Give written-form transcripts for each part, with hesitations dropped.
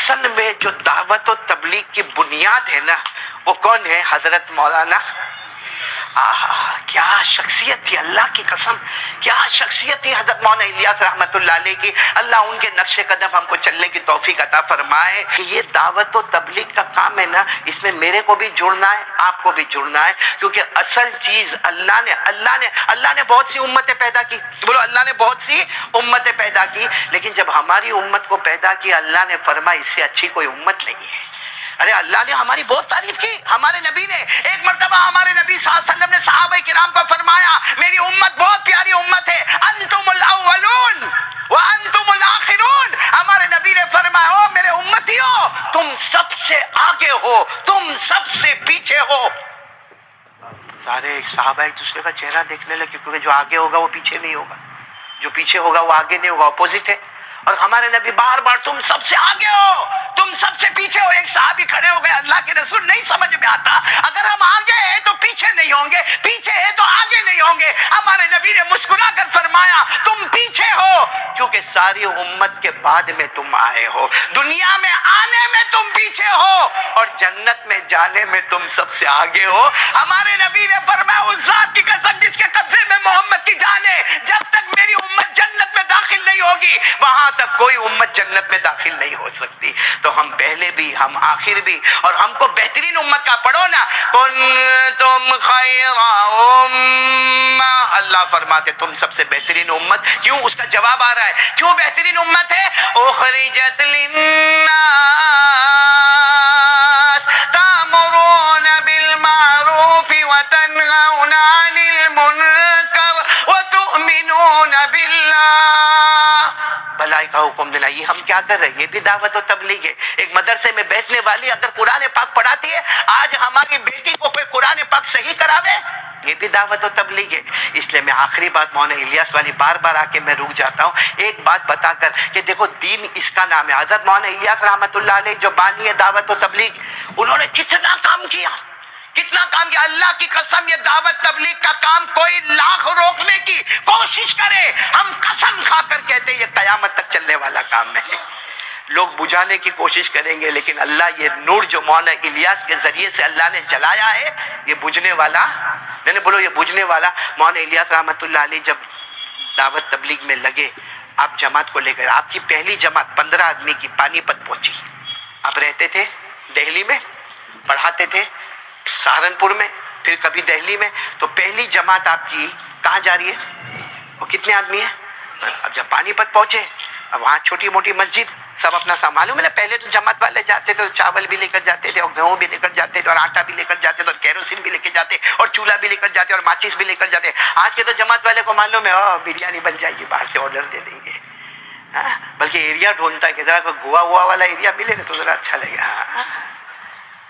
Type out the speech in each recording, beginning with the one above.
اصل میں جو دعوت و تبلیغ کی بنیاد ہے نا وہ کون ہے؟ حضرت مولانا کیا شخصیت تھی، اللہ کی قسم کیا شخصیت تھی حضرت مولانا الیاس رحمت اللہ علیہ کی. اللہ ان کے نقش قدم ہم کو چلنے کی توفیق عطا فرمائے. کہ یہ دعوت و تبلیغ کا کام ہے نا، اس میں میرے کو بھی جڑنا ہے، آپ کو بھی جڑنا ہے، کیونکہ اصل چیز اللہ نے بہت سی امتیں پیدا کی. بولو اللہ نے بہت سی امتیں پیدا کی، لیکن جب ہماری امت کو پیدا کی اللہ نے فرمایا اس سے اچھی کوئی امت نہیں ہے. ارے اللہ نے ہماری بہت تعریف کی. ہمارے نبی نے ایک مرتبہ ہمارے نبی صلی اللہ علیہ وسلم نے صحابہ کرام کو فرمایا میری امت بہت پیاری امت ہے، انتم الاولون وانتم الاخرون. ہمارے نبی نے فرمایا او میرے امتیوں تم سب سے آگے ہو، تم سب سے پیچھے ہو. سارے صحابہ ایک دوسرے کا چہرہ دیکھنے لگے، کیونکہ جو آگے ہوگا وہ پیچھے نہیں ہوگا، جو پیچھے ہوگا وہ آگے نہیں ہوگا، اپوزٹ ہے. اور ہمارے نبی بار بار تم سب سے آگے ہو، تم سب سے پیچھے ہو. ایک صحابی کھڑے ہو گئے، اللہ کے رسول نہیں سمجھ میں آتا، اگر ہم آگے ہیں تو پیچھے نہیں ہوں گے، پیچھے ہیں تو آگے نہیں ہوں گے. ہمارے نبی نے مسکرا کر فرمایا تم پیچھے ہو کیونکہ ساری امت کے بعد میں تم آئے ہو، دنیا میں آنے میں تم پیچھے ہو اور جنت میں جانے میں تم سب سے آگے ہو. ہمارے نبی نے فرمایا اس ذات کی قسم جس کے قبضے میں محمد کی جان ہے، جب تک میری امت جنت میں داخل نہیں ہوگی وہاں تک کوئی امت جنت میں داخل نہیں ہو سکتی. تو ہم پہلے بھی ہم آخر بھی، اور ہم کو بہترین امت کا پڑھو نا، کنتم خیر امہ، اللہ فرماتے تم سب سے بہترین امت. کیوں؟ اس کا جواب آ رہا ہے کیوں بہترین امت ہے. اخرجت للناس تأمرون بالمعروف وتنهون عن المنکر وتؤمنون باللہ. بھلائی کا حکم دینا، یہ ہم کیا کر رہے ہیں؟ یہ بھی دعوت و تبلیغ ہے. ایک مدرسے میں بیٹھنے والی اگر قرآن پاک پڑھاتی ہے، آج ہماری بیٹی کو کوئی قرآن پاک صحیح کراوے، یہ بھی دعوت و تبلیغ ہے. اس لیے میں آخری بات مولانا الیاس والی بار بار آ کے میں رک جاتا ہوں ایک بات بتا کر کہ دیکھو دین اس کا نام ہے. حضرت مولانا الیاس رحمت اللہ علیہ جو بانی ہے دعوت و تبلیغ، انہوں نے کتنا کام کیا، کتنا کام کیا. اللہ کی قسم یہ دعوت تبلیغ کا کام کوئی لاکھ روکنے کی کوشش کرے، ہم قسم کھا کر کہتے ہیں یہ قیامت تک چلنے والا کام ہے. لوگ بجھانے کی کوشش کریں گے لیکن اللہ یہ نور جو مولانا الیاس کے ذریعے سے اللہ نے جلایا ہے یہ بجھنے والا نہیں. بولو یہ بجھنے والا. مولانا الیاس رحمت اللہ علیہ جب دعوت تبلیغ میں لگے، آپ جماعت کو لے کر، آپ کی پہلی جماعت 15 آدمی کی پانی پت پہنچی. آپ رہتے تھے دہلی میں، پڑھاتے تھے سہارنپور میں، پھر کبھی دہلی میں، تو پہلی جماعت آپ کی کہاں جا رہی ہے؟ وہ کتنے آدمی ہیں؟ اب جب پانی پت پہنچے، اب وہاں چھوٹی موٹی مسجد سب اپنا سامان. معلوم ہے نا پہلے تو جماعت والے جاتے تھے تو چاول بھی لے کر جاتے تھے اور گیہوں بھی لے کر جاتے تھے اور آٹا بھی لے کر جاتے تھے اور کیروسین بھی لے کے جاتے اور چولہا بھی لے کر جاتے اور ماچس بھی لے کر جاتے. آج کے تو جماعت والے کو معلوم ہے بریانی بن جائے گی، باہر سے آرڈر دے دیں گے. بلکہ ایریا ڈھونڈتا ہے کہ ذرا کوئی گوا ہوا والا ایریا ملے نا تو ذرا اچھا لگے.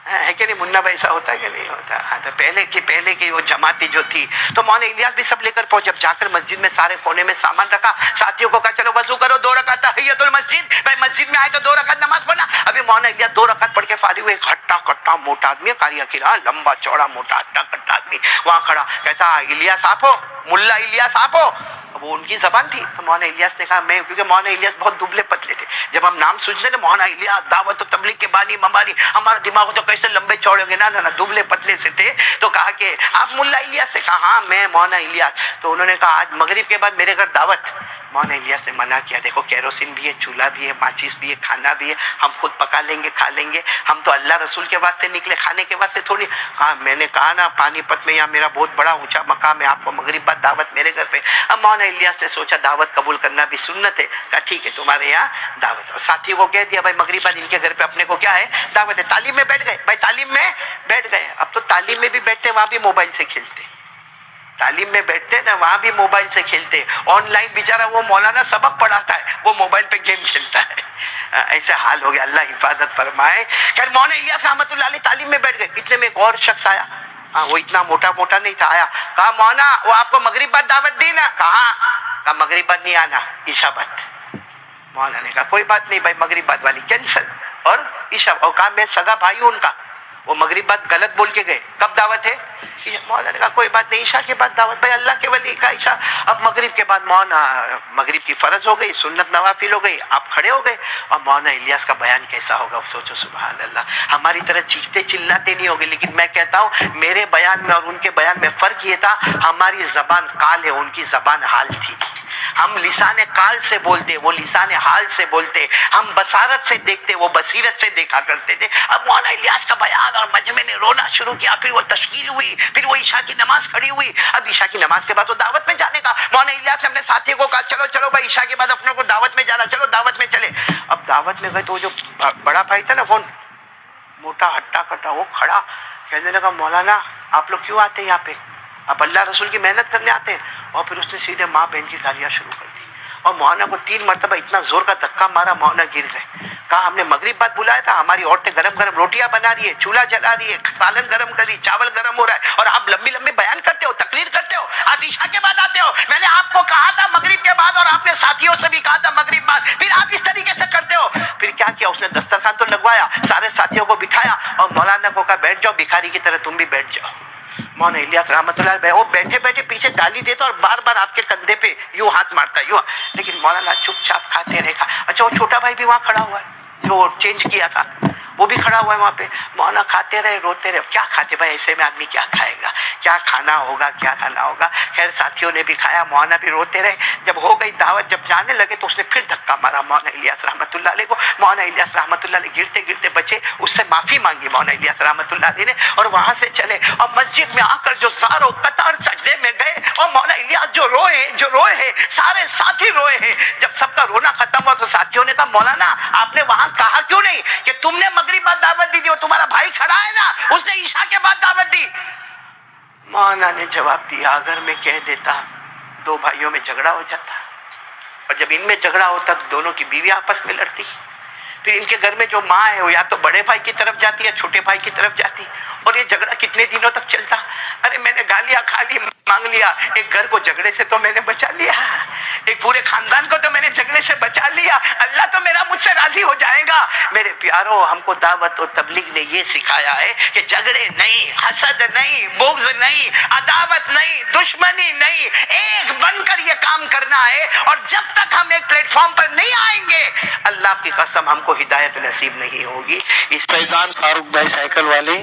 ہے کہ نہیں منا بھائی؟ ایسا ہوتا ہے کہ نہیں ہوتا؟ تو پہلے کی وہ جماعتیں جو تھی تو مولانا الیاس بھی سب لے کر پہنچے. جب جا کر مسجد میں سارے کونے میں سامان رکھا، ساتھیوں کو کہا چلو وضو کرو، 2 رکعت تحیۃ المسجد. بھائی مسجد میں آئے تو 2 رکعت نماز پڑھنا. ابھی مولانا الیاس 2 رکعت پڑھ کے فارغ ہوئے. ہٹا کٹا موٹا آدمی، کاری اکیلا لمبا چوڑا موٹا ہٹا کٹا آدمی وہاں کھڑا، کہتا الیاس آپ ہو؟ ملا الیاس آپ ہو؟ اب وہ ان کی زبان تھی. تو مولانا الیاس نے کہا میں، کیونکہ مولانا الیاس بہت دبلے پتلے تھے. جب ہم نام سنتے نا مولانا الیاس دعوت و تبلیغ کے بانی مماری، ہمارا دماغ تو کیسے لمبے چوڑے ہوں گے، نہ دبلے پتلے سے تھے. تو کہا کہ آپ ملا الیاس سے؟ کہا ہاں میں مولانا الیاس. تو انہوں نے کہا آج مغرب کے بعد میرے گھر دعوت. مولانا الیاس نے منع کیا، دیکھو کیروسین بھی ہے، چولہا بھی ہے، ماچس بھی ہے، کھانا بھی ہے، ہم خود پکا لیں گے کھا لیں گے، ہم تو اللہ رسول کے واسطے نکلے، کھانے کے واسطے تھوڑی. ہاں میں نے کہا نا پانی پت میں یہاں میرا بہت بڑا اونچا مقام ہے، آپ کو مغرب بعد دعوت میرے گھر پہ. اب مولانا الیاس نے سوچا دعوت قبول کرنا بھی سنت ہے، کہا ٹھیک ہے تمہارے یہاں دعوت. اور ساتھی کو کہہ دیا بھائی مغرب بعد ان کے گھر پہ اپنے کو کیا ہے دعوت ہے. تعلیم میں بیٹھ گئے بھائی، تعلیم میں بیٹھ گئے. اب تو تعلیم میں بھی بیٹھتے وہاں بھی موبائل سے کھیلتے، تعلیم میں بیٹھتے نا وہاں بھی موبائل سے کھیلتے. آن لائن بیچارہ وہ مولانا سبق پڑھاتا ہے، وہ موبائل پہ گیم کھیلتا ہے. ایسے حال ہو گیا، اللہ حفاظت فرمائے. خیر مولانا الیاس رحمت اللہ علیہ تعلیم میں بیٹھ گئے. اتنے میں ایک اور شخص آیا، وہ اتنا موٹا نہیں تھا، آیا کہا مولانا وہ آپ کو مغرب بعد دعوت دی نا؟ کہا مغرب بعد نہیں آنا، عشاء بعد. مولانا نے کہا کوئی بات نہیں بھائی، مغرب بعد والی کینسل اور عشاء. اور کہا میں سگا بھائی ہوں ان کا، وہ مغرب بعد غلط بول کے گئے. کب دعوت ہے؟ مولانا نے کہا کوئی بات نہیں، عشاء کے بعد دعوت. بھائی اللہ کے ولی کا عشاء. اب مغرب کے بعد مولانا، مغرب کی فرض ہو گئی، سنت نوافل ہو گئی، آپ کھڑے ہو گئے. اور مولانا الیاس کا بیان کیسا ہوگا سوچو، سبحان اللہ. ہماری طرح چیختے چلاتے نہیں ہوگے، لیکن میں کہتا ہوں میرے بیان میں اور ان کے بیان میں فرق یہ تھا، ہماری زبان قال ہے، ان کی زبان حال تھی. ہم لسان قال سے بولتے، وہ لسان حال سے بولتے. ہم بصارت سے دیکھتے، وہ بصیرت سے دیکھا کرتے تھے. اب مولانا الیاس کا بیان اور مجمع نے رونا شروع کیا. پھر وہ تشکیل ہوئی، پھر وہ عشاء کی نماز کھڑی ہوئی. اب عشاء کی نماز کے بعد وہ دعوت میں جانے کا. مولانا الیاس نے اپنے ساتھیوں کو کہا چلو چلو بھائی، عشاء کے بعد اپنے کو دعوت میں جانا، چلو دعوت میں چلے. اب دعوت میں گئے تو وہ جو بڑا بھائی تھا نا، کون موٹا ہٹا کٹا، وہ کھڑا کہنے لگا مولانا آپ لوگ کیوں آتے ہیں یہاں پہ؟ آپ اللہ رسول کی محنت کرنے آتے ہیں. اور پھر اس نے سیدھے ماں بہن کی گالیاں شروع کر دی. اور مولانا کو 3 مرتبہ اتنا زور کا دھکا مارا، مولانا گر گئے. کہا ہم نے مغرب بعد بلایا تھا، ہماری عورتیں گرم گرم روٹیاں بنا رہی ہے، چولہا جلا رہی ہے، سالن گرم کر رہی، چاول گرم ہو رہا ہے، اور آپ لمبی لمبی بیان کرتے ہو، تقریر کرتے ہو، آپ عشاء کے بعد آتے ہو. میں نے آپ کو کہا تھا مغرب کے بعد، اور آپ نے ساتھیوں سے بھی کہا تھا مغرب بعد، پھر آپ اس طریقے سے کرتے ہو. پھر کیا کیا اس نے؟ دسترخوان تو لگوایا، سارے ساتھیوں کو بٹھایا، اور مولانا کو کہا بیٹھ جاؤ، بھکاری کی طرح تم بھی بیٹھ جاؤ. مولانا الیاس رحمۃ اللہ علیہ وہ بیٹھے بیٹھے پیچھے گالی دیتا اور بار بار آپ کے کندھے پہ یوں ہاتھ مارتا یوں، لیکن مولانا چپ چاپ کھاتے رہے. اچھا وہ چھوٹا بھائی بھی وہاں کھڑا ہوا ہے جو چینج کیا تھا، وہ بھی کھڑا ہوا ہے وہاں پہ. مولانا کھاتے رہے، روتے رہے. کیا کھاتے بھائی، ایسے میں آدمی کیا کھائے گا، کیا کھانا ہوگا، کیا کھانا ہوگا. خیر ساتھیوں نے بھی کھایا، مولانا بھی روتے رہے. جب ہو گئی دعوت، جب جانے لگے تو اس نے پھر دھکا مارا مولانا الیاس رحمۃ اللہ علیہ کو. مولانا الیاس رحمۃ اللہ علیہ گرتے گرتے بچے، اس سے معافی مانگی مولانا الیاس رحمۃ اللہ علیہ نے، اور وہاں سے چلے. اور مسجد میں آ کر جو زاروں قطار سجدے میں گئے، اور مولانا الیاس جو روئے ہیں، سارے ساتھی روئے ہیں. جب سب کا رونا ختم ہوا تو ساتھیوں نے کہا مولانا آپ نے وہاں کہا کیوں نہیں کہ تم نے مغرب بعد دعوت دی تھی، وہ تمہارا بھائی کھڑا ہے نا، اس نے عشاء کے بعد دعوت دی. مولانا نے جواب دیا اگر میں کہہ دیتا 2 بھائیوں میں جھگڑا ہو جاتا، اور جب ان میں جھگڑا ہوتا تو دونوں کی بیوی آپس میں لڑتی. پھر ان کے گھر میں جو ماں ہے وہ یا تو بڑے بھائی کی طرف جاتی ہے یا چھوٹے بھائی کی طرف جاتی، اور یہ جھگڑا کتنے دنوں تک چلتا. ارے میں نے گالیاں کھا لی، مانگ لیا، ایک گھر کو جھگڑے سے تو میں نے بچا لیا، ایک پورے خاندان کو تو میں نے جھگڑے سے بچا لیا، اللہ تو میرا مجھ سے راضی ہو جائے گا. میرے پیارو، ہم کو دعوت و تبلیغ نے یہ سکھایا ہے کہ جھگڑے نہیں، حسد نہیں، بغض نہیں، عداوت نہیں، دشمنی نہیں، ایک بن کر یہ کام کرنا ہے. اور جب تک ہم ایک پلیٹ فارم پر نہیں آئیں گے، اللہ کی قسم ہم کو ہدایت نصیب نہیں ہوگی. اس فیضان فاروق بھائی سائیکل والے